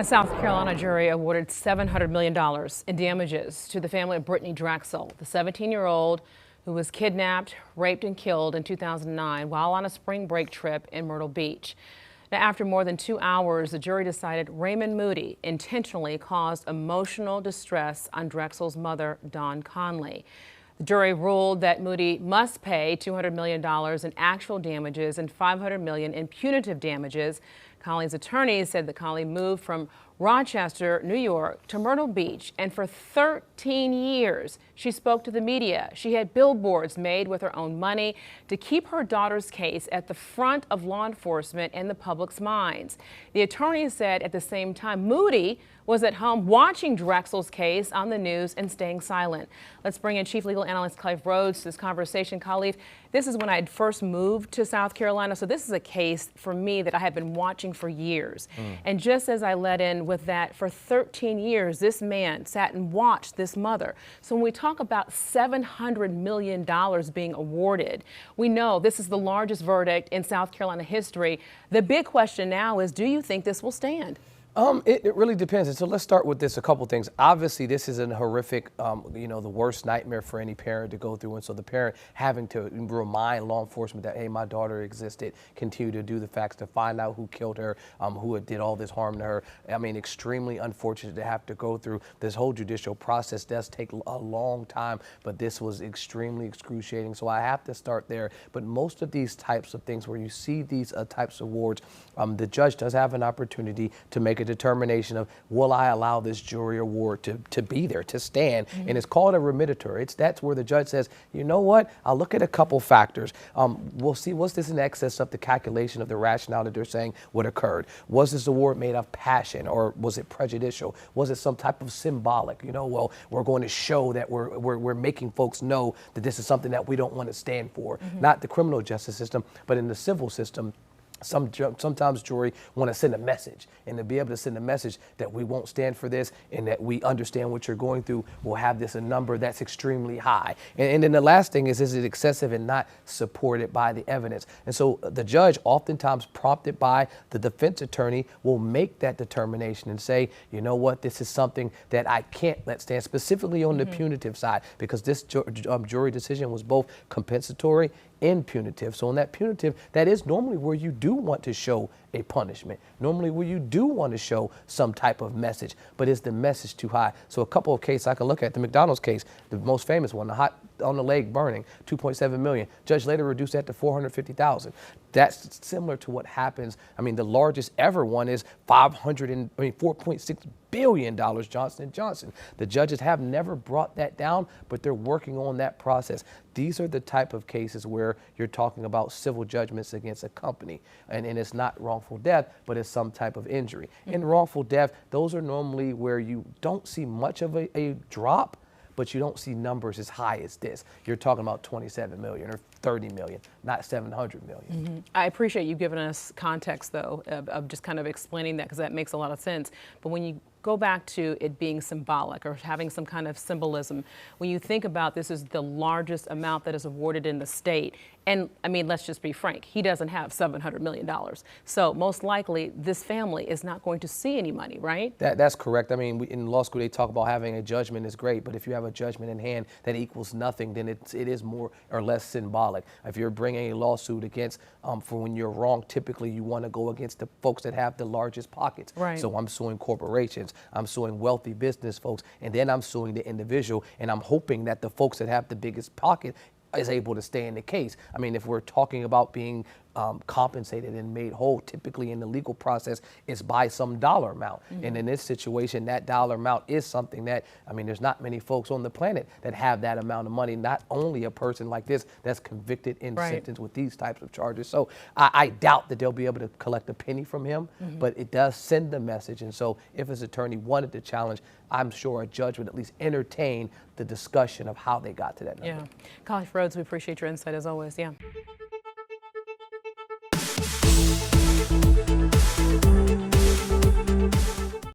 A South Carolina jury awarded $700 million in damages to the family of Brittanee Drexel, the 17-year-old who was kidnapped, raped, and killed in 2009 while on a spring break trip in Myrtle Beach. Now, after more than 2 hours, the jury decided Raymond Moody intentionally caused emotional distress on Drexel's mother, Dawn Conley. The jury ruled that Moody must pay $200 million in actual damages and $500 million in punitive damages. Conley's attorney said that Conley moved from Rochester, New York to Myrtle Beach, and for 13 years she spoke to the media. She had billboards made with her own money to keep her daughter's case at the front of law enforcement and the public's minds. The attorney said at the same time Moody was at home watching Drexel's case on the news and staying silent. Let's bring in Chief Legal Analyst Khalif Rhodes to this conversation. Khalif, this is when I had first moved to South Carolina, so this is a case for me that I have been watching for years. And just as I let in with that, for 13 years, this man sat and watched this mother. So when we talk about $700 million being awarded, we know this is the largest verdict in South Carolina history. The big question now is, do you think this will stand? It really depends. And so let's start with this, a couple things. Obviously, this is a horrific, the worst nightmare for any parent to go through. And so the parent having to remind law enforcement that, hey, my daughter existed, continue to do the facts to find out who killed her, who did all this harm to her. I mean, extremely unfortunate to have to go through. This whole judicial process does take a long time, but this was extremely excruciating. So I have to start there. But most of these types of things where you see these types of awards, the judge does have an opportunity to make a determination of, will I allow this jury award to be there, to stand? And it's called a remittiture. That's where the judge says, you know what, I'll look at a couple factors. We'll see, was this in excess of the calculation of the rationale that they're saying what occurred? Was this award made of passion, or was it prejudicial? Was it some type of symbolic, well, we're going to show that we're making folks know that this is something that we don't want to stand for? Not the criminal justice system, but in the civil system. Sometimes jury want to send a message, and to be able to send a message that we won't stand for this and that we understand what you're going through, we'll have this a number that's extremely high. And then the last thing is it excessive and not supported by the evidence? And so the judge, oftentimes prompted by the defense attorney, will make that determination and say, you know what, this is something that I can't let stand, specifically on the punitive side, because this jury decision was both compensatory and punitive. So on that punitive, that is normally where you do want to show a punishment, normally where you do want to show some type of message, but is the message too high? So a couple of cases I can look at, the McDonald's case, the most famous one, the hot on the leg burning, $2.7 million. Judge later reduced that to $450,000. That's similar to what happens. I mean, the largest ever one is $4.6 billion, Johnson & Johnson. The judges have never brought that down, but they're working on that process. These are the type of cases where you're talking about civil judgments against a company, and it's not wrongful death, but it's some type of injury. In wrongful death, those are normally where you don't see much of a drop, but you don't see numbers as high as this. You're talking about 27 million or 30 million, not 700 million. I appreciate you giving us context, though, of just kind of explaining that, because that makes a lot of sense. But when you go back to it being symbolic or having some kind of symbolism, when you think about this is the largest amount that is awarded in the state, and I mean, let's just be frank, he doesn't have $700 million. So most likely this family is not going to see any money, right? That's correct. I mean, in law school, they talk about having a judgment is great, but if you have a judgment in hand that equals nothing, then it is more or less symbolic. If you're bringing a lawsuit against, for when you're wrong, typically you want to go against the folks that have the largest pockets. Right. So I'm suing corporations, I'm suing wealthy business folks, and then I'm suing the individual, and I'm hoping that the folks that have the biggest pocket is able to stay in the case. I mean, if we're talking about being compensated and made whole, typically in the legal process, it's by some dollar amount. And in this situation, that dollar amount is something that, I mean, there's not many folks on the planet that have that amount of money, not only a person like this that's convicted and sentenced with these types of charges. So I doubt that they'll be able to collect a penny from him, but it does send the message. And so if his attorney wanted to challenge, I'm sure a judge would at least entertain the discussion of how they got to that number. Yeah. Khalif Rhodes, we appreciate your insight as always. Yeah.